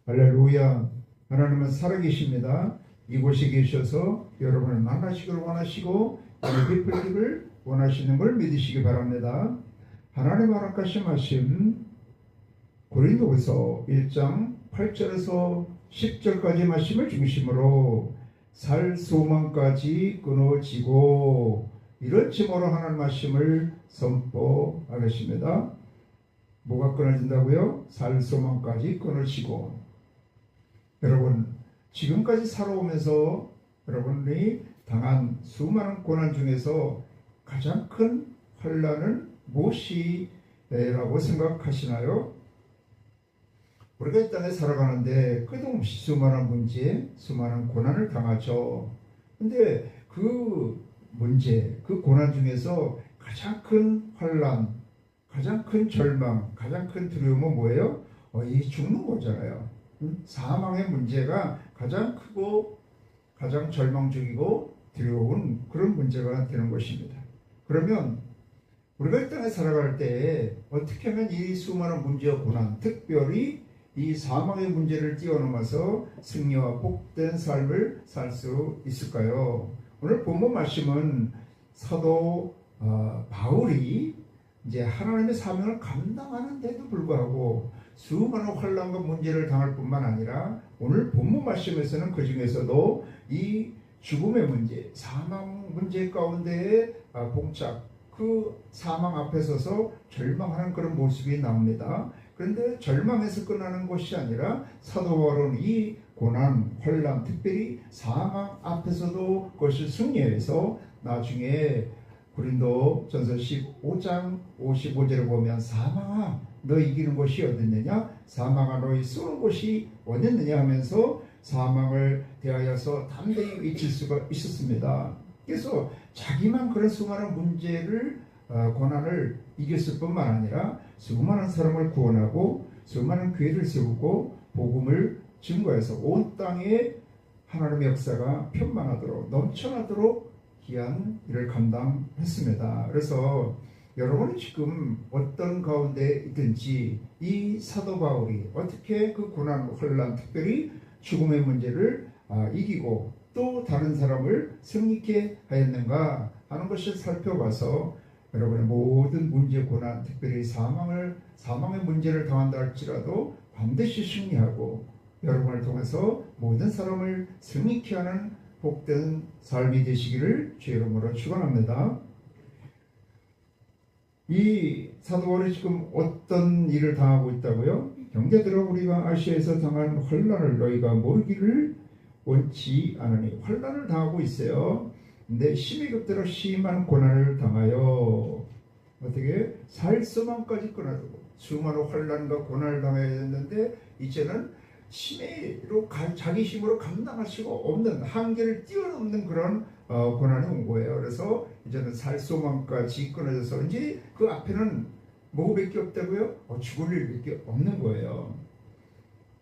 할렐루야. 하나님은 살아계십니다. 이곳에 계셔서 여러분을 만나시기를 원하시고 은혜 베풀기를 원하시는 걸 믿으시기 바랍니다. 하나님 허락하신 말씀 고린도후서 1장 8절에서 10절까지 말씀을 중심으로 살 소망까지 끊어지고, 이런 제목으로 하나님 말씀을 선포하겠습니다. 뭐가 끊어진다고요? 살 소망까지 끊어지고. 여러분, 지금까지 살아오면서 여러분이 당한 수많은 고난 중에서 가장 큰 환난은 무엇이라고 생각하시나요? 우리가 이 땅에 살아가는데 끝없이 수많은 문제, 수많은 고난을 당하죠. 근데 그 문제, 그 고난 중에서 가장 큰 환난, 가장 큰 절망, 가장 큰 두려움은 뭐예요? 이 죽는 거잖아요. 사망의 문제가 가장 크고 가장 절망적이고 두려운 그런 문제가 되는 것입니다. 그러면 우리가 이 땅에 살아갈 때 어떻게 하면 이 수많은 문제와 고난, 특별히 이 사망의 문제를 뛰어넘어서 승리와 복된 삶을 살 수 있을까요? 오늘 본문 말씀은 사도 바울이 이제 하나님의 사명을 감당하는데도 불구하고 수많은 환난과 문제를 당할 뿐만 아니라 오늘 본문 말씀에서는 그 중에서도 이 죽음의 문제, 사망 문제 가운데에 봉착, 그 사망 앞에 서서 절망하는 그런 모습이 나옵니다. 그런데 절망에서 끝나는 것이 아니라 사도 바울은 이 고난, 환난, 특별히 사망 앞에서도 그것을 승리해서 나중에 고린도전서 15장 55절에 보면 사망아 너 이기는 곳이 어딨느냐, 사망아 너희 쏘는 곳이 어딨느냐 하면서 사망을 대하여서 담대히 외칠 수가 있었습니다. 그래서 자기만 그런 수많은 문제를 고난을 이겼을 뿐만 아니라 수많은 사람을 구원하고 수많은 교회를 세우고 복음을 증거해서 온 땅에 하나님의 역사가 편만하도록 넘쳐나도록 귀한 일을 감당했습니다. 그래서 여러분이 지금 어떤 가운데 있든지 이 사도 바울이 어떻게 그 고난, 환난, 특별히 죽음의 문제를 이기고 또 다른 사람을 승리케 하였는가 하는 것을 살펴봐서 여러분의 모든 문제, 고난, 특별히 사망의 문제를 당한다 할지라도 반드시 승리하고 여러분을 통해서 모든 사람을 승리케 하는 복된 삶이 되시기를 주의 이름으로 축원합니다. 이 사도 바울이 지금 어떤 일을 당하고 있다고요? 형제들아 우리가 아시아에서 당한 환난을 너희가 모르기를 원치 않으니, 환난을 당하고 있어요. 근데 심히 급대로 심한 고난을 당하여 어떻게 살 소망까지 끊어두고 수많은 환난과 고난을 당해야 했는데 이제는 심히로 자기 힘으로 감당할 수가 없는 한계를 뛰어넘는 그런 고난이 온 거예요. 그래서 이제는 살 소망까지 끊어져서 이제 그 앞에는 뭐밖에 없다고요? 죽을 일밖에 없는 거예요.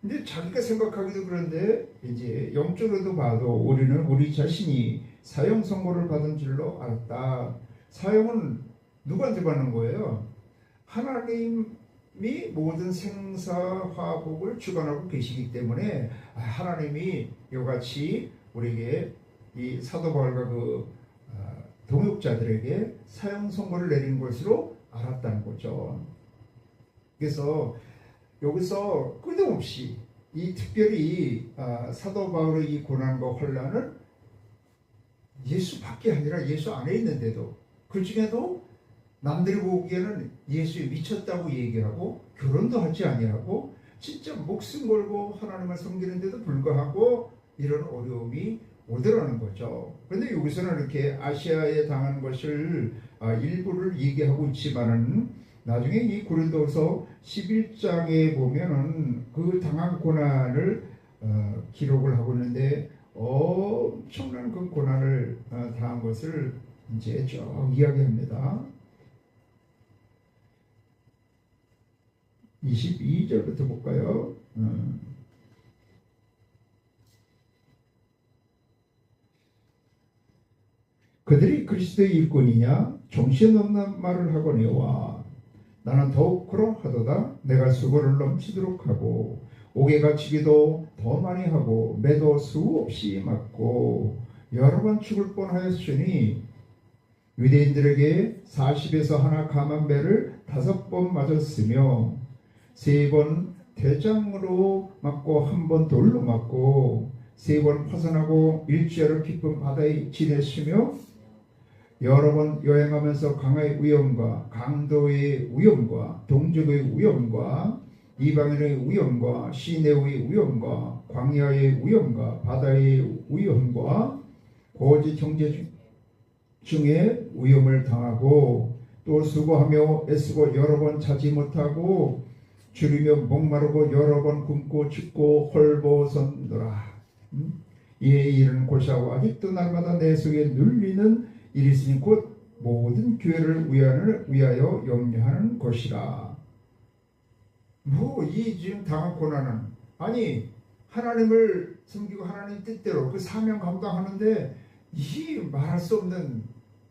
근데 자기가 생각하기도 그런데 이제 영적으로도 봐도 우리는 우리 자신이 사형 선고를 받은 줄로 알았다. 사형은 누구한테 받는 거예요? 하나님이 모든 생사화복을 주관하고 계시기 때문에 하나님이 이같이 우리에게 이 사도 바울과 그 동역자들에게 사형 선고를 내린 것으로 알았다는 거죠. 그래서 여기서 끊임없이 이 특별히 사도 바울의 이 고난과 환난은 예수밖에 아니라 예수 안에 있는데도 그 중에도 남들이 보기에는 예수에 미쳤다고 얘기하고 결혼도 하지 아니하고 진짜 목숨 걸고 하나님을 섬기는데도 불구하고 이런 어려움이 오더라는 거죠. 그런데 여기서는 이렇게 아시아에 당한 것을 일부를 얘기하고 있지만은 나중에 이 고린도서 11장에 보면은 그 당한 고난을 기록을 하고 있는데 엄청난 그 고난을 당한 것을 이제 쭉 이야기합니다. 22절부터 볼까요? 그들이 그리스도의 일꾼이냐 정신없는 말을 하거니와 나는 더욱 그러하도다. 내가 수고를 넘치도록 하고 옥에 갇히기도 더 많이 하고 매도 수없이 맞고 여러 번 죽을 뻔하였으니 유대인들에게 40에서 하나 감한 배를 5번 맞았으며 3번 대장으로 맞고 1번 돌로 맞고 3번 파산하고 일주일을 깊은 바다에 지냈으며 여러 번 여행하면서 강의 위험과 강도의 위험과 동족의 위험과 이방인의 위험과 시내의 위험과 광야의 위험과 바다의 위험과 고지 형제 중에 위험을 당하고 또 수고하며 애쓰고 여러 번 자지 못하고 줄이며 목마르고 여러 번 굶고 죽고 헐벗었노라. 이에 이르는 고시하고 아직도 날마다 내 속에 눌리는 일이 있으니 곧 모든 교회를 위하여 염려하는 것이라. 이 지금 당한 고난은 아니 하나님을 섬기고 하나님 뜻대로 그 사명 감당하는데 이 말할 수 없는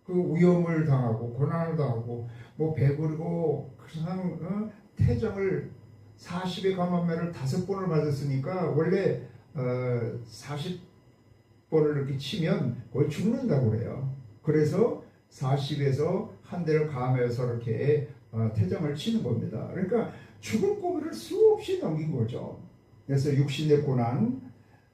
그 위험을 당하고 고난을 당하고 배부르고 그냥 태정을 40의 감한매를 5번을 맞았으니까 원래 40번을 이렇게 치면 거의 죽는다고 그래요. 그래서 40에서 한 대를 감해서 이렇게 태정을 치는 겁니다. 그러니까 죽을 고비를 수없이 넘긴 거죠. 그래서 육신의 고난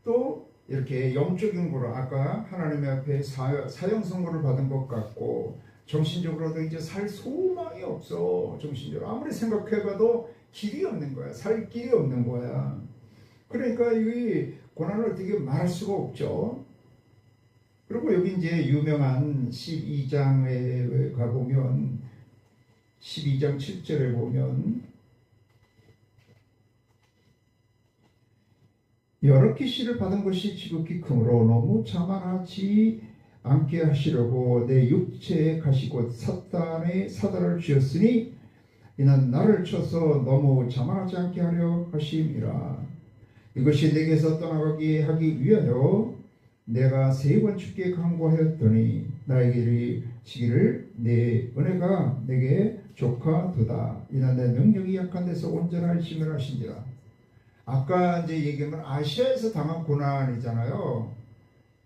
또 이렇게 영적인 고난 아까 하나님의 앞에 사형 선고를 받은 것 같고 정신적으로도 이제 살 소망이 없어. 정신적으로 아무리 생각해봐도 길이 없는 거야. 살 길이 없는 거야. 그러니까 이 고난을 어떻게 말할 수가 없죠. 그리고 여기 이제 유명한 12장에 가보면 12장 7절에 보면 여러 기시를 받은 것이 지극히 크므로 너무 자만하지 않게 하시려고 내 육체에 가시고 사단의 사단을 쥐었으니 이는 나를 쳐서 너무 자만하지 않게 하려 하심이라. 이것이 내게서 떠나가게 하기 위하여 내가 3번 주께 간구하였더니 나에게 이르시기를 내 은혜가 내게 족하도다. 이는 내 능력이 약한 데서 온전하심을 하신지라. 아까 이제 얘기한 건 아시아에서 당한 고난이잖아요.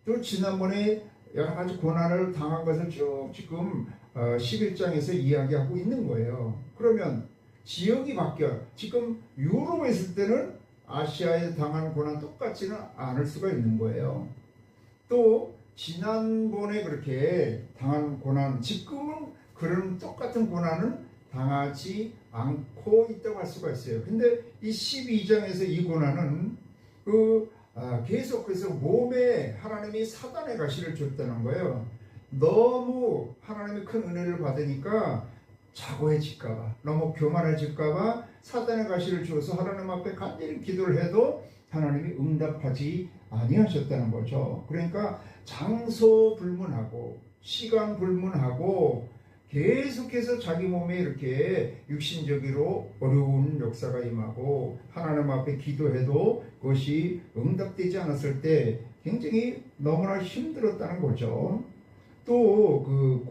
또 지난번에 여러 가지 고난을 당한 것을 쭉 지금 11장에서 이야기하고 있는 거예요. 그러면 지역이 바뀌어. 지금 유럽에 있을 때는 아시아에 당한 고난 똑같지는 않을 수가 있는 거예요. 또 지난번에 그렇게 당한 고난, 지금은 그런 똑같은 고난은 당하지 않고 있다고 할 수가 있어요. 근데 이 12장에서 이 고난은 계속해서 몸에 하나님이 사단의 가시를 줬다는 거예요. 너무 하나님의 큰 은혜를 받으니까 자고해질까봐, 너무 교만해질까봐 사단의 가시를 주어서 하나님 앞에 간절히 기도를 해도 하나님이 응답하지 아니하셨다는 거죠. 그러니까 장소 불문하고 시간 불문하고 계속해서 자기 몸에 이렇게 육신적으로 어려운 역사가 임하고 하나님 앞에 기도해도 그것이 응답되지 않았을 때 굉장히 너무나 힘들었다는 거죠. 또 그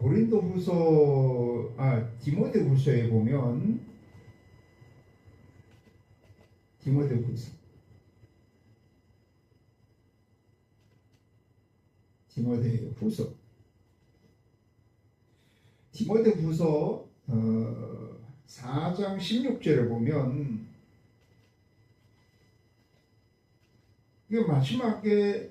디모데후서에 보면 디모데후서 4장 16절에 보면 이게 마지막에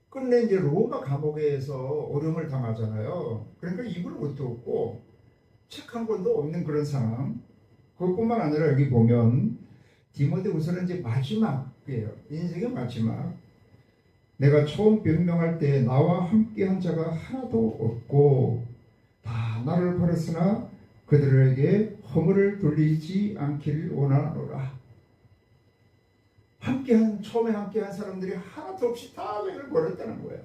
끝내 이제 로마 감옥에서 어려움을 당하잖아요. 그러니까 입을 못 뜯고 책 한 권도 없는 그런 상황. 그것뿐만 아니라 여기 보면 디모데후서는 이제 마지막이에요. 인생의 마지막. 내가 처음 변명할 때 나와 함께한 자가 하나도 없고 다 나를 버렸으나 그들에게 허물을 돌리지 않기를 원하노라. 처음에 함께한 사람들이 하나도 없이 다 자기를 버렸다는 거예요.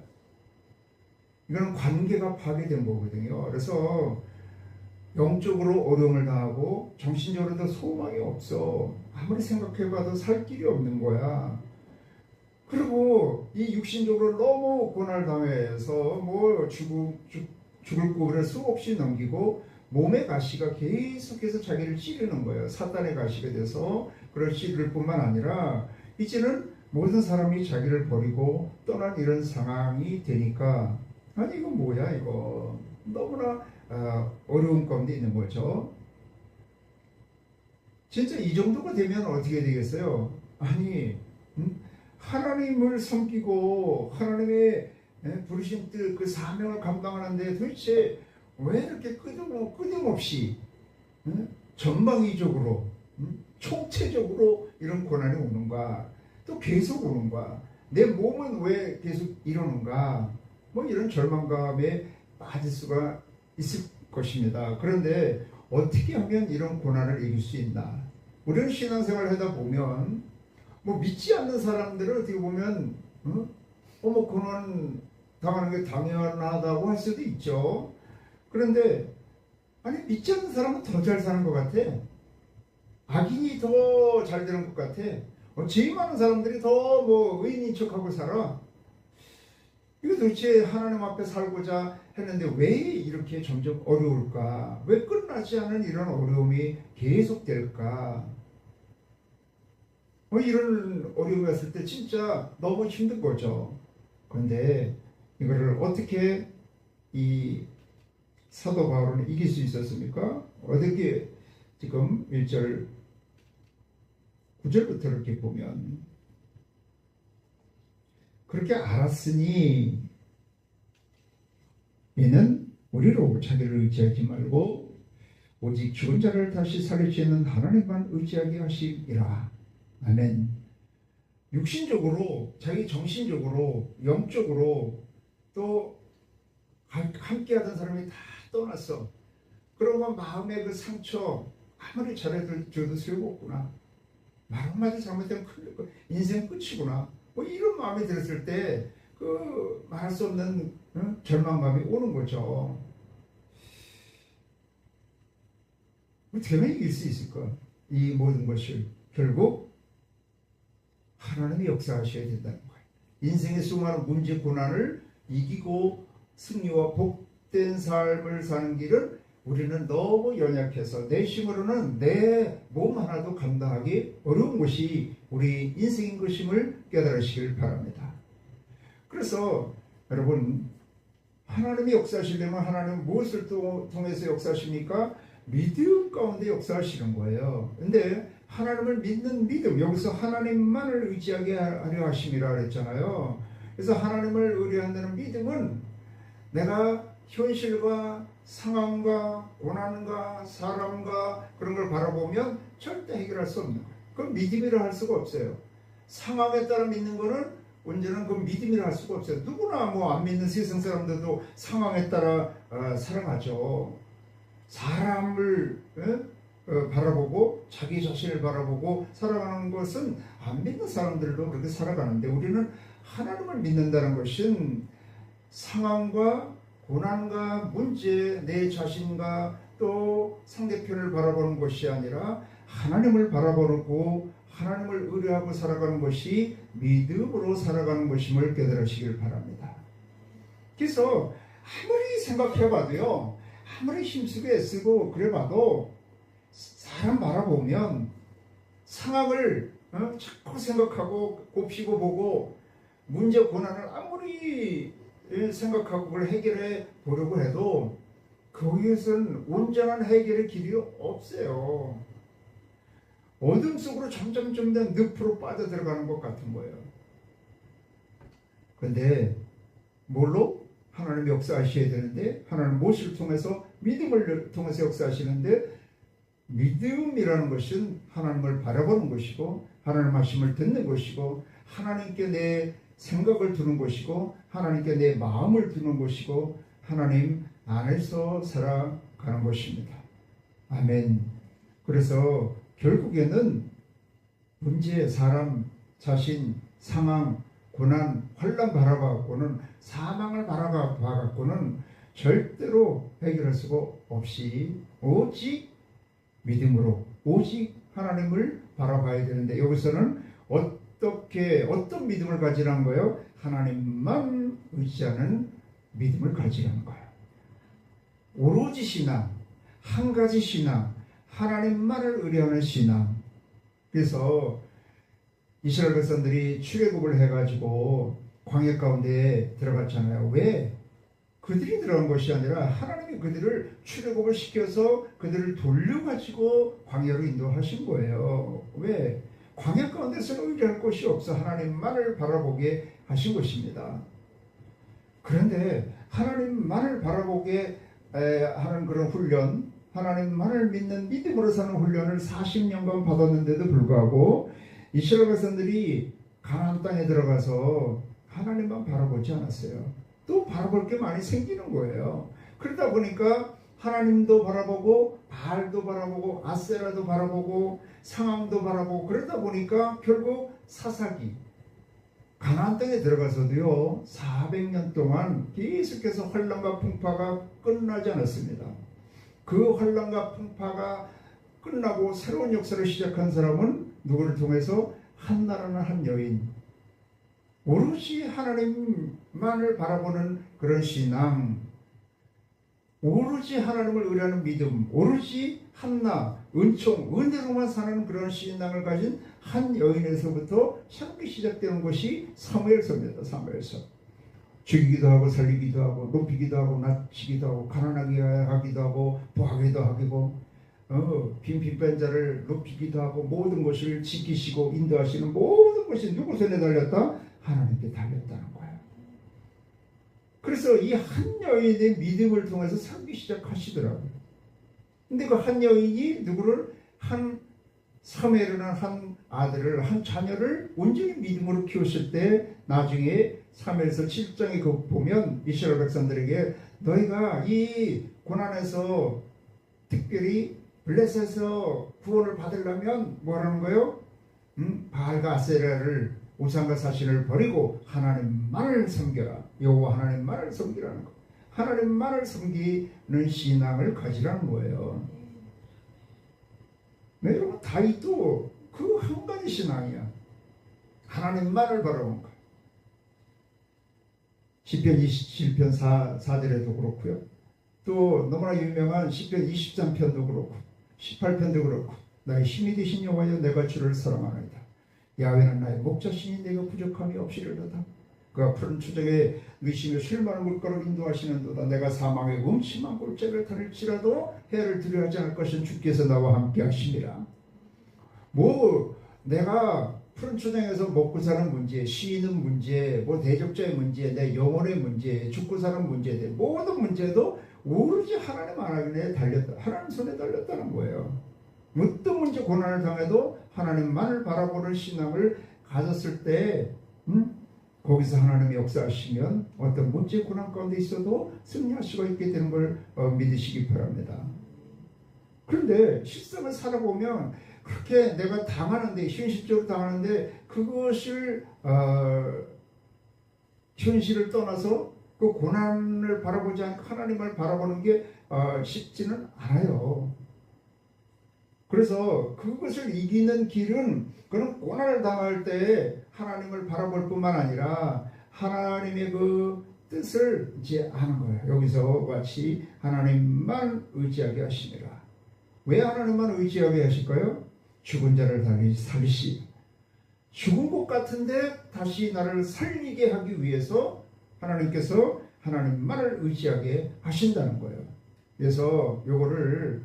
이거는 관계가 파괴된 거거든요. 그래서 영적으로 어려움을 당하고 정신적으로도 소망이 없어. 아무리 생각해봐도 살 길이 없는 거야. 그리고 이 육신적으로 너무 고난을 당해서 죽을 고비를 수없이 넘기고 몸의 가시가 계속해서 자기를 찌르는 거예요. 사탄의 가시가 돼서 그러실 뿐만 아니라 이제는 모든 사람이 자기를 버리고 떠난 이런 상황이 되니까 아니 이거 뭐야 이거 너무나 어려운 가운데 있는 거죠. 진짜 이 정도가 되면 어떻게 되겠어요? 아니 하나님을 섬기고 하나님의 부르신 뜻 그 사명을 감당하는데 도대체 왜 이렇게 끊임없이 전방위적으로 총체적으로 이런 고난이 오는가, 또 계속 오는가, 내 몸은 왜 계속 이러는가, 뭐 이런 절망감에 빠질 수가 있을 것입니다. 그런데 어떻게 하면 이런 고난을 이길 수 있나? 우리는 신앙생활을 하다 보면 뭐 믿지 않는 사람들은 어떻게 보면 고난 당하는 게 당연하다고 할 수도 있죠. 그런데 아니 믿지 않는 사람은 더 잘 사는 것 같아. 악인이 더 잘 되는 것 같아. 죄 많은 사람들이 더 뭐 의인인 척하고 살아. 이거 도대체 하나님 앞에 살고자 했는데 왜 이렇게 점점 어려울까? 왜 끝나지 않은 이런 어려움이 계속될까? 이런 어려움이 왔을 때 진짜 너무 힘든 거죠. 그런데 이거를 어떻게 이 사도 바울은 이길 수 있었습니까? 어떻게 지금 1절 9절부터 이렇게 보면 그렇게 알았으니 이는 우리로 자기를 의지하지 말고 오직 죽은 자를 다시 살리시는 하나님만 의지하게 하시리라. 아멘. 육신적으로 자기 정신적으로 영적으로 또 함께하던 사람이 다 떠났어. 그러면 마음의 그 상처 아무리 잘해줘도 소용없구나. 말 한마디 잘못하면 인생 끝이구나. 뭐 이런 마음이 들었을 때 그 말할 수 없는 절망감이 오는 거죠. 어떻게 하면 이길 수 있을까? 이 모든 것을 결국 하나님이 역사하셔야 된다는 거예요. 인생의 수많은 문제 고난을 이기고 승리와 복된 삶을 사는 길은 우리는 너무 연약해서 내 힘으로는 내 몸 하나도 감당하기 어려운 것이 우리 인생인 것임을 깨달으시길 바랍니다. 그래서 여러분 하나님이 역사하시려면 하나님은 무엇을 통해서 역사하십니까? 믿음 가운데 역사하시는 거예요. 근데 하나님을 믿는 믿음, 여기서 하나님만을 의지하게 하려 하심이라 그랬잖아요. 그래서 하나님을 의뢰한다는 믿음은 내가 현실과 상황과 고난과 사람과 그런 걸 바라보면 절대 해결할 수 없는 거예요. 그건 믿음이라 할 수가 없어요. 상황에 따라 믿는 거는 언제나 그 믿음이라 할 수가 없어요. 누구나 뭐 안 믿는 세상 사람들도 상황에 따라 살아가죠. 사람을 바라보고 자기 자신을 바라보고 살아가는 것은 안 믿는 사람들도 그렇게 살아가는데 우리는 하나님을 믿는다는 것은 상황과 고난과 문제, 내 자신과 또 상대편을 바라보는 것이 아니라 하나님을 바라보고 하나님을 의뢰하고 살아가는 것이 믿음으로 살아가는 것임을 깨달으시길 바랍니다. 그래서 아무리 생각해봐도요, 아무리 힘쓰게 애쓰고 그래봐도 사람 바라보면 상황을 자꾸 생각하고 곱씹어 보고 문제 고난을 아무리 생각하고 그걸 해결해 보려고 해도 거기에서는 온전한 해결의 길이 없어요. 어둠 속으로 점점 더 늪으로 빠져들어가는 것 같은 거예요. 그런데 뭘로? 하나님 역사하셔야 되는데 하나님 무엇을 통해서? 믿음을 통해서 역사하시는데 믿음이라는 것은 하나님을 바라보는 것이고 하나님 말씀을 듣는 것이고 하나님께 내 생각을 두는 것이고 하나님께 내 마음을 두는 것이고 하나님 안에서 살아가는 것입니다. 아멘. 그래서 결국에는 문제, 사람, 자신, 상황, 고난, 환난 바라봐갖고는 사망을 바라봐갖고는 절대로 해결할 수가 없이 오직 믿음으로 오직 하나님을 바라봐야 되는데 여기서는 어떤 믿음을 가지라는 거예요? 하나님만 의지하는 믿음을 가지라는 거예요. 오로지 신앙, 한 가지 신앙, 하나님만을 의뢰하는 신앙. 그래서 이스라엘 백성들이 출애굽을 해가지고 광야 가운데 들어갔잖아요. 왜? 그들이 들어간 것이 아니라 하나님이 그들을 출애굽을 시켜서 그들을 돌려가지고 광야로 인도하신 거예요. 왜? 광야 가운데서는 의지할 곳이 없어 하나님만을 바라보게 하신 것입니다. 그런데 하나님만을 바라보게 하는 그런 훈련, 하나님만을 믿는 믿음으로 사는 훈련을 40년간 받았는데도 불구하고 이스라엘 백성들이 가나안 땅에 들어가서 하나님만 바라보지 않았어요. 또 바라볼 게 많이 생기는 거예요. 그러다 보니까 하나님도 바라보고 바알도 바라보고 아세라도 바라보고 상암도 바라보고 그러다 보니까 결국 사사기 가나안 땅에 들어가서도요 400년 동안 계속해서 환난과 풍파가 끝나지 않았습니다. 그 환난과 풍파가 끝나고 새로운 역사를 시작한 사람은 누구를 통해서 한나라는 한 여인, 오롯이 하나님만을 바라보는 그런 신앙, 오로지 하나님을 의뢰하는 믿음, 오로지 한나, 은총, 은혜로만 사는 그런 신앙을 가진 한 여인에서부터 새롭게 시작되는 것이 사무엘서입니다. 사무엘서. 죽이기도 하고 살리기도 하고 높이기도 하고 낮추기도 하고 가난하게 하기도 하고 부하기도 하고 빈빈 자를 높이기도 하고 모든 것을 지키시고 인도하시는 모든 것이 누구 손에 달렸다? 하나님께 달렸다는 거예요. 그래서 이 한 여인의 믿음을 통해서 살기 시작하시더라고요. 근데 그 한 여인이 누구를 사무엘이라는 한 아들을 한 자녀를 온전히 믿음으로 키웠을 때 나중에 사무엘서 7장에 그 보면 이스라엘 백성들에게 너희가 이 고난에서 특별히 블레셋에서 구원을 받으려면 뭐라는 거예요? 바알과 아세라를 우상과 사신을 버리고 하나님만을 섬겨라. 여호와 하나님만을 섬기라는 거. 하나님만을 섬기는 신앙을 가지라는 거예요. 네, 여러분 다윗도 그 한 가지 신앙이야. 하나님만을 바라보는 거. 시편 27편 4절에도 그렇고요. 또 너무나 유명한 시편 23편도 그렇고 18편도 그렇고 나의 힘이 되신 여호와여 내가 주를 사랑하나이다. 야훼는 나의 목자시니 내가 부족함이 없이리로다. 그가 푸른 초장에 누이시며 쉴만한 물가로 인도하시는도다. 내가 사망의 음침한 골짜기를 다닐지라도 해를 두려워하지 않을 것은 주께서 나와 함께 하심이라. 내가 푸른 초장에서 먹고 사는 문제, 쉬는 문제, 대적자의 문제, 내 영혼의 문제, 죽고 사는 문제, 내 모든 문제도 오로지 하나님 하나님에 달렸다. 하나님 손에 달렸다는 거예요. 어떤 문제 고난을 당해도 하나님만을 바라보는 신앙을 가졌을 때 거기서 하나님이 역사하시면 어떤 문제 고난 가운데 있어도 승리할 수가 있게 되는 걸 믿으시기 바랍니다. 그런데 실생을 살아보면 그렇게 내가 당하는데 현실적으로 당하는데 그것을 현실을 떠나서 그 고난을 바라보지 않고 하나님을 바라보는 게 쉽지는 않아요. 그래서 그것을 이기는 길은 그런 고난을 당할 때 하나님을 바라볼 뿐만 아니라 하나님의 그 뜻을 이제 아는 거예요. 여기서 같이 하나님만 의지하게 하시니라. 왜 하나님만 의지하게 하실까요? 죽은 자를 살리시. 죽은 것 같은데 다시 나를 살리게 하기 위해서 하나님께서 하나님만을 의지하게 하신다는 거예요. 그래서 요거를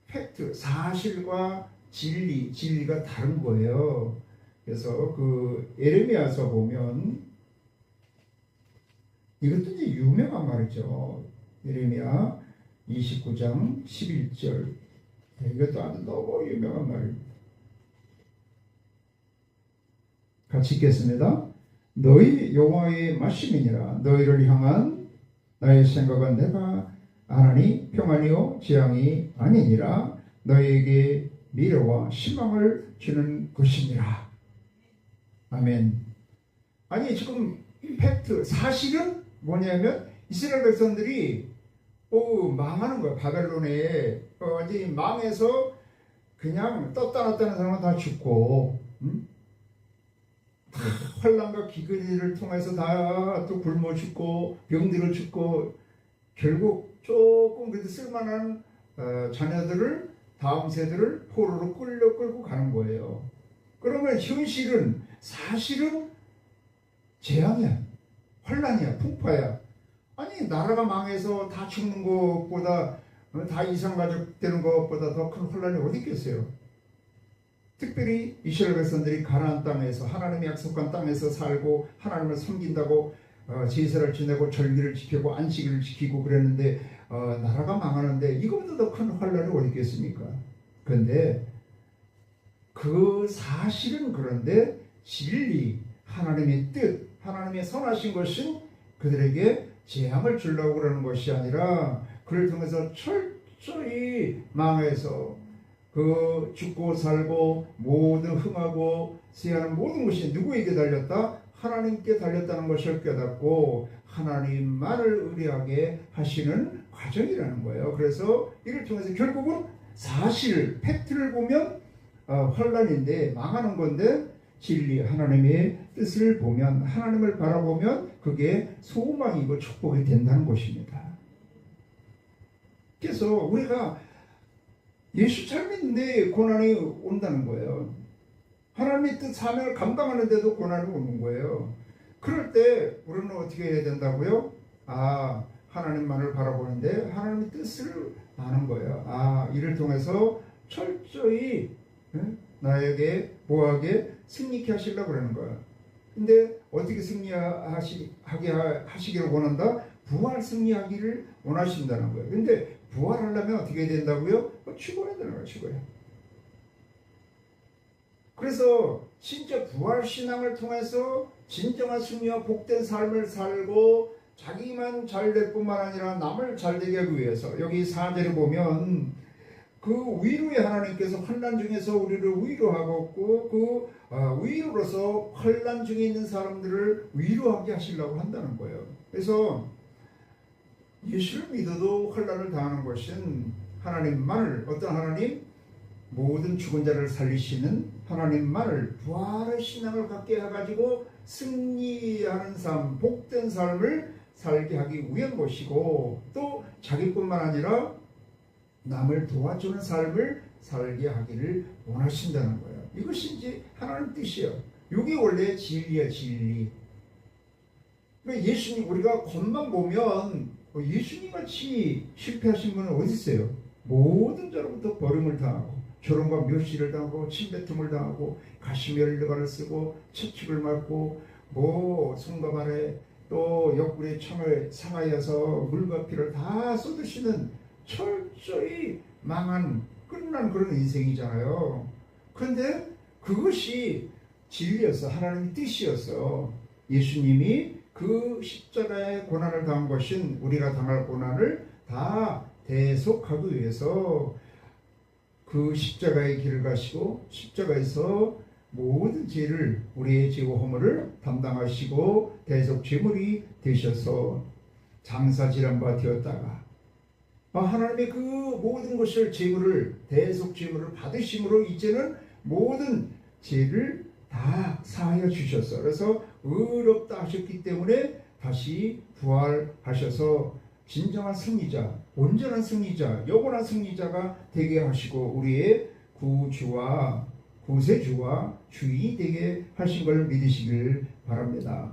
팩트, 사실과 진리가 다른 거예요. 그래서 그 예레미야서 보면 이것도 이제 유명한 말이죠. 예레미야 29장 11절. 이것도 아주 너무 유명한 말입니다. 같이 읽겠습니다. 너희 여호와의 말씀이니라. 너희를 향한 나의 생각은 내가 아나니 평안이요 재앙이 아니니라. 너희에게 미래와 희망을 주는 것이니라. 아멘. 아니 지금 팩트 사실은 뭐냐면 이스라엘 백성들이 망하는 거야. 바벨론에 완전히 망해서 그냥 떴다 놨다는 사람은 다 죽고 환난과 기근을 통해서 다 또 굶어 죽고 병들어 죽고 결국 조금 그래도 쓸만한 자녀들을 다음 세대를 포로로 끌고 가는 거예요. 그러면 현실은 사실은 재앙이야, 혼란이야, 풍파야. 아니 나라가 망해서 다 죽는 것보다 다 이상가족 되는 것보다 더 큰 혼란이 어디 있겠어요. 특별히 이스라엘 백성들이 가나안 땅에서 하나님의 약속한 땅에서 살고 하나님을 섬긴다고 제사를 지내고 절기를 지키고 안식일을 지키고 그랬는데 나라가 망하는데 이거보다 더 큰 혼란이 어디 있겠습니까? 그런데 그 사실은 그런데 진리, 하나님의 뜻, 하나님의 선하신 것은 그들에게 재앙을 주려고 그러는 것이 아니라 그를 통해서 철저히 망해서 그 죽고 살고 모든 흥하고 쇠하는 모든 것이 누구에게 달렸다? 하나님께 달렸다는 것을 깨닫고 하나님만을 의뢰하게 하시는 과정이라는 거예요. 그래서 이를 통해서 결국은 사실, 팩트를 보면 혼란인데 망하는 건데 진리, 하나님의 뜻을 보면 하나님을 바라보면 그게 소망이고 축복이 된다는 것입니다. 그래서 우리가 예수 잘 믿는데 고난이 온다는 거예요. 하나님의 뜻 사명을 감당하는데도 고난이 오는 거예요. 그럴 때 우리는 어떻게 해야 된다고요? 하나님만을 바라보는데 하나님의 뜻을 아는 거예요. 이를 통해서 철저히 나에게 뭐하게 승리케 하시려고 그러는 거예요. 근데 어떻게 승리하게 하시기를 원한다? 부활 승리하기를 원하신다는 거예요. 근데 부활하려면 어떻게 해야 된다고요? 죽어야 되는 거예요. 죽어야. 그래서 진짜 부활신앙을 통해서 진정한 승리와 복된 삶을 살고 자기만 잘 될 뿐만 아니라 남을 잘 되게 하기 위해서 여기 4절에 보면 그 위로의 하나님께서 환난 중에서 우리를 위로하고 그 위로로서 환난 중에 있는 사람들을 위로하게 하시려고 한다는 거예요. 그래서 예수를 믿어도 환난을 당하는 것은 하나님만을, 어떤 하나님? 모든 죽은 자를 살리시는 하나님만을 부활의 신앙을 갖게 해가지고 승리하는 삶, 복된 삶을 살게 하기 위한 것이고 또 자기뿐만 아니라 남을 도와주는 삶을 살게 하기를 원하신다는 거예요. 이것이 이제 하나님 뜻이에요. 이게 원래 진리야, 진리. 그러니까 예수님, 우리가 겉만 보면 예수님 같이 실패하신 분은 어디 있어요? 모든 자로부터 버림을 당하고 조롱과 멸시를 당하고 침뱉음을 당하고 가시면류관을 쓰고 채찍을 맞고 손과 발에 또 옆구리에 청을 상하여서 물과 피를 다 쏟으시는 철저히 망한 끝난 그런 인생이잖아요. 그런데 그것이 진리였어. 하나님의 뜻이었어. 예수님이 그 십자가의 고난을 당한 것은 우리가 당할 고난을 다 대속하기 위해서 그 십자가의 길을 가시고 십자가에서 모든 죄를, 우리의 죄와 허물을 담당하시고 대속 제물이 되셔서 장사질환바 되었다가 하나님의 그 모든 것을 제물을, 대속 제물을 받으심으로 이제는 모든 죄를 다 사하여 주셨어. 그래서 의롭다 하셨기 때문에 다시 부활하셔서 진정한 승리자, 온전한 승리자, 영원한 승리자가 되게 하시고 우리의 구주와 구세주와 주인이 되게 하신 걸 믿으시길 바랍니다.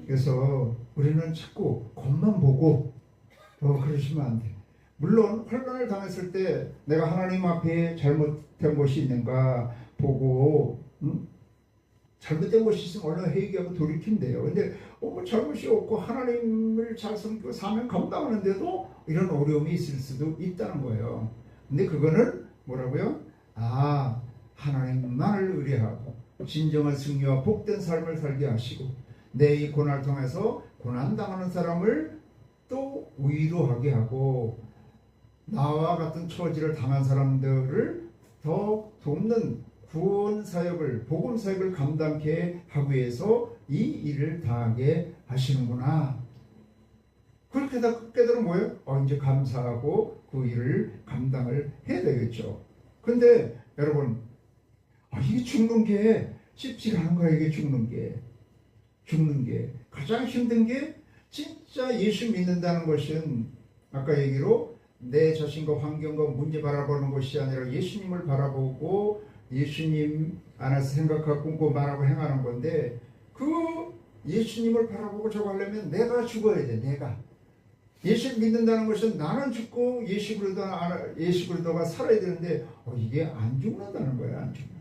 그래서 우리는 자꾸 겉만 보고 그러시면 안 돼. 물론 환난을 당했을 때 내가 하나님 앞에 잘못된 것이 있는가 보고 잘못된 것이 있으면 얼른 회개하고 돌이키면 돼요. 근데 잘못이 없고 하나님을 잘 섬기고 사명 감당하는데도 이런 어려움이 있을 수도 있다는 거예요. 근데 그거는 뭐라고요? 하나님만을 의뢰하고 진정한 승리와 복된 삶을 살게 하시고 내 이 고난을 통해서 고난당하는 사람을 또 위로하게 하고 나와 같은 처지를 당한 사람들을 더 돕는 구원 사역을, 복음 사역을 감당케 하기 위해서 이 일을 다하게 하시는구나. 그렇게 깨달으면 뭐예요? 이제 감사하고 그 일을 감당을 해야 되겠죠. 근데 여러분, 이게 죽는 게 쉽지가 않은 거예요. 이게 죽는 게 가장 힘든 게 진짜 예수 믿는다는 것은 아까 얘기로 내 자신과 환경과 문제 바라보는 것이 아니라 예수님을 바라보고 예수님 안에서 생각하고 꿈꾸고 말하고 행하는 건데 그 예수님을 바라보고 저거 하려면 내가 죽어야 돼. 내가 예수를 믿는다는 것은 나는 죽고 예수 그리스도가 살아야 되는데 이게 안 죽는다는 거야. 안 죽는다.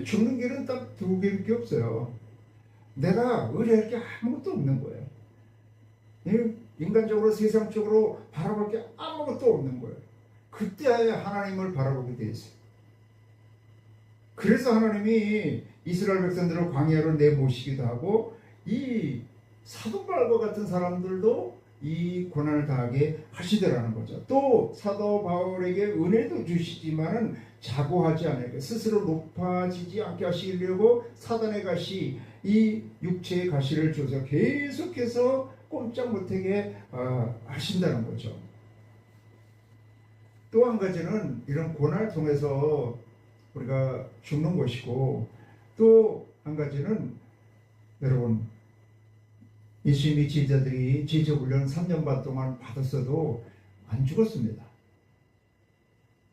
죽는 길은 딱 두 개밖에 없어요. 내가 의뢰할 게 아무것도 없는 거예요. 인간적으로 세상적으로 바라볼 게 아무것도 없는 거예요. 그때야 하나님을 바라보게 돼 있어요. 그래서 하나님이 이스라엘 백성들을 광야로 내모시기도 하고 이 사도 바울과 같은 사람들도 이 고난을 당하게 하시더라는 거죠. 또 사도 바울에게 은혜도 주시지만은 자고하지 않게 스스로 높아지지 않게 하시려고 사단의 가시, 이 육체의 가시를 줘서 계속해서 꼼짝 못하게 하신다는 거죠. 또 한 가지는 이런 고난을 통해서 우리가 죽는 것이고, 또 한 가지는 여러분 예수님의 제자들이 제자훈련 3년 반 동안 받았어도 안 죽었습니다.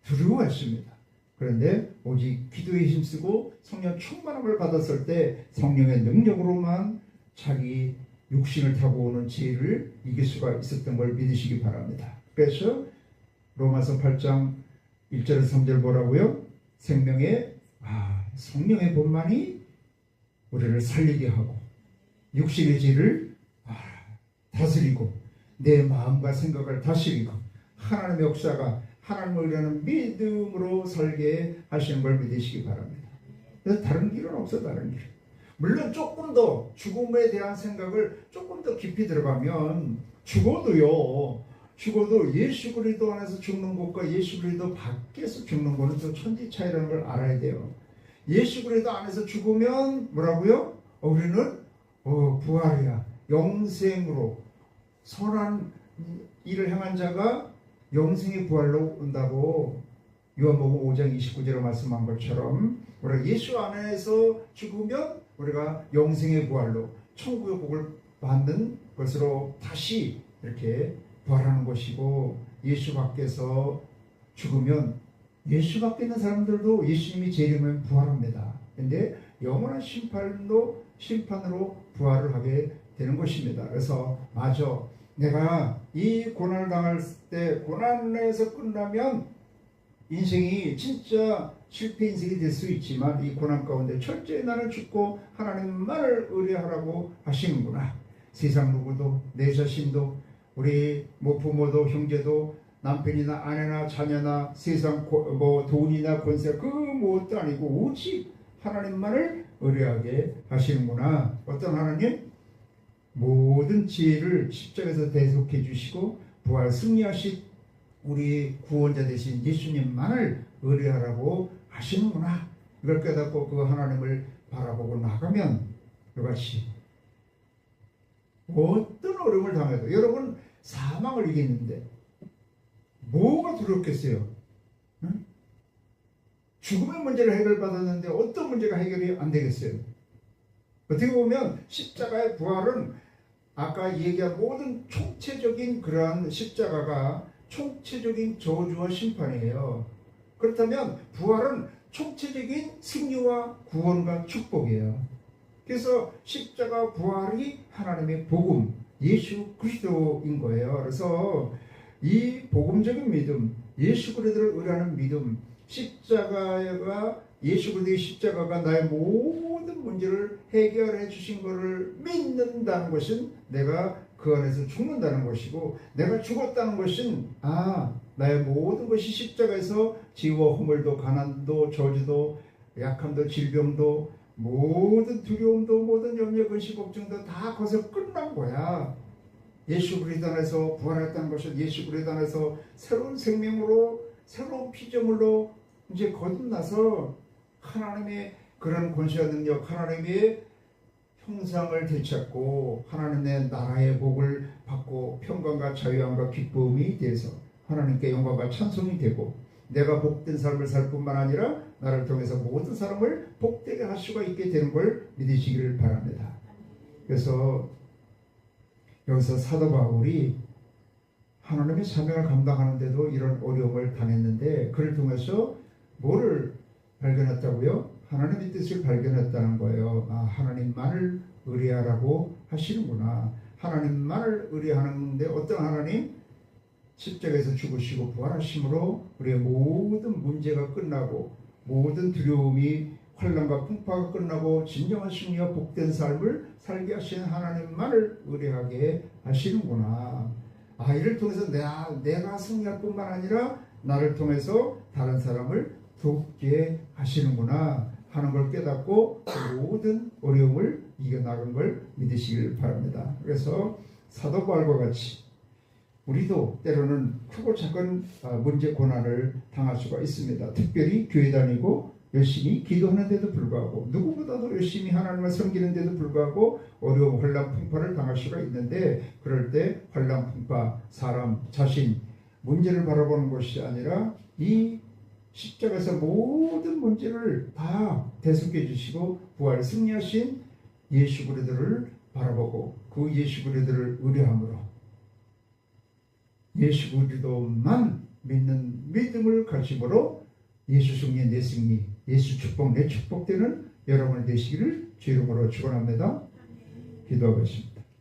두려워했습니다. 그런데 오직 기도에 힘쓰고 성령 충만함을 받았을 때 성령의 능력으로만 자기 육신을 타고 오는 죄를 이길 수가 있었던 걸 믿으시기 바랍니다. 그래서 로마서 8장 1절에서 3절 뭐라고요? 성령의 본만이 우리를 살리게 하고 육신의 죄를 다스리고 내 마음과 생각을 다스리고 하나님의 역사가 하나님을 위하는 믿음으로 살게 하시는 걸 믿으시기 바랍니다. 그래서 다른 길은 없어. 다른 길. 물론 조금 더 죽음에 대한 생각을 조금 더 깊이 들어가면 죽어도 예수 그리스도 안에서 죽는 것과 예수 그리스도 밖에서 죽는 것은 또 천지 차이라는 걸 알아야 돼요. 예수 그리스도 안에서 죽으면 뭐라고요? 우리는 부활이야. 영생으로 선한 일을 행한 자가 영생의 부활로 온다고 요한복음 5장 29절에 말씀한 것처럼 우리가 예수 안에서 죽으면 우리가 영생의 부활로 천국의 복을 받는 것으로 다시 이렇게 부활하는 것이고, 예수 밖에서 죽으면 예수 밖에 있는 사람들도 예수님이 재림하면 부활합니다. 그런데 영원한 심판으로 부활을 하게 되는 것입니다. 그래서 내가 이 고난을 당할 때 고난에서 끝나면 인생이 진짜 실패 인생이 될 수 있지만 이 고난 가운데 철저히 나는 죽고 하나님만을 의뢰하라고 하시는구나. 세상 누구도 내 자신도 우리 부모도 형제도 남편이나 아내나 자녀나 세상 돈이나 권세 그 무엇도 아니고 오직 하나님만을 의뢰하게 하시는구나. 어떤 하나님? 모든 지혜를 십자가에서 대속해 주시고 부활 승리하신 우리 구원자 되신 예수님만을 의뢰하라고 하시는구나. 이걸 깨닫고 그 하나님을 바라보고 나가면 이같이 어떤 어려움을 당해도, 여러분 사망을 이겼는데 뭐가 두렵겠어요? 응? 죽음의 문제를 해결받았는데 어떤 문제가 해결이 안 되겠어요? 어떻게 보면 십자가의 부활은 아까 얘기한 모든 총체적인 그러한 십자가가 총체적인 저주와 심판이에요. 그렇다면 부활은 총체적인 승리와 구원과 축복이에요. 그래서 십자가 부활이 하나님의 복음, 예수 그리스도인 거예요. 그래서 이 복음적인 믿음, 예수 그리스도를 의뢰하는 믿음, 예수 그리스도의 십자가가 나의 모든 문제를 해결해 주신 것을 믿는다는 것은 내가 그 안에서 죽는다는 것이고, 내가 죽었다는 것은 나의 모든 것이 십자가에서 지와 허물도 가난도 저주도 약함도 질병도 모든 두려움도 모든 염려 근심 걱정도 다 거기서 끝난 거야. 예수 그리스도 안에서 부활했다는 것은 예수 그리스도 안에서 새로운 생명으로 새로운 피조물로 이제 거듭나서 하나님의 그런 권세와 능력, 하나님의 형상을 되찾고 하나님의 나라의 복을 받고 평강과 자유함과 기쁨이 돼서 하나님께 영광과 찬송이 되고 내가 복된 삶을 살 뿐만 아니라 나를 통해서 모든 사람을 복되게 할 수가 있게 되는 걸 믿으시기를 바랍니다. 그래서 여기서 사도 바울이 하나님의 사명을 감당하는데도 이런 어려움을 당했는데 그를 통해서 뭐를 발견했다고요? 하나님의 뜻을 발견했다는 거예요. 아, 하나님만을 의뢰하라고 하시는구나. 하나님만을 의뢰하는데 어떤 하나님? 십자가에서 죽으시고 부활하심으로 우리의 모든 문제가 끝나고 모든 두려움이 환난과 풍파가 끝나고 진정한 승리와 복된 삶을 살게 하시는 하나님만을 의뢰하게 하시는구나. 아, 이를 통해서 내가 승리할 뿐만 아니라 나를 통해서 다른 사람을 돕게 하시는구나 하는 걸 깨닫고 모든 어려움을 이겨나간 걸 믿으시길 바랍니다. 그래서 사도 바울과 같이 우리도 때로는 크고 작은 문제 고난을 당할 수가 있습니다. 특별히 교회 다니고 열심히 기도하는데도 불구하고 누구보다도 열심히 하나님을 섬기는데도 불구하고 어려움, 환난, 풍파를 당할 수가 있는데 그럴 때 환난, 풍파, 사람, 자신, 문제를 바라보는 것이 아니라 이 십자가에서 모든 문제를 다 대속해 주시고 부활 승리하신 예수 그리스도를 바라보고 그 예수 그리스도를 의뢰함으로 예수 그리스도만 믿는 믿음을 가짐으로 예수 승리 내 승리, 예수 축복 내 축복되는 여러분이 되시기를 주 이름으로 축원합니다. 기도하겠습니다.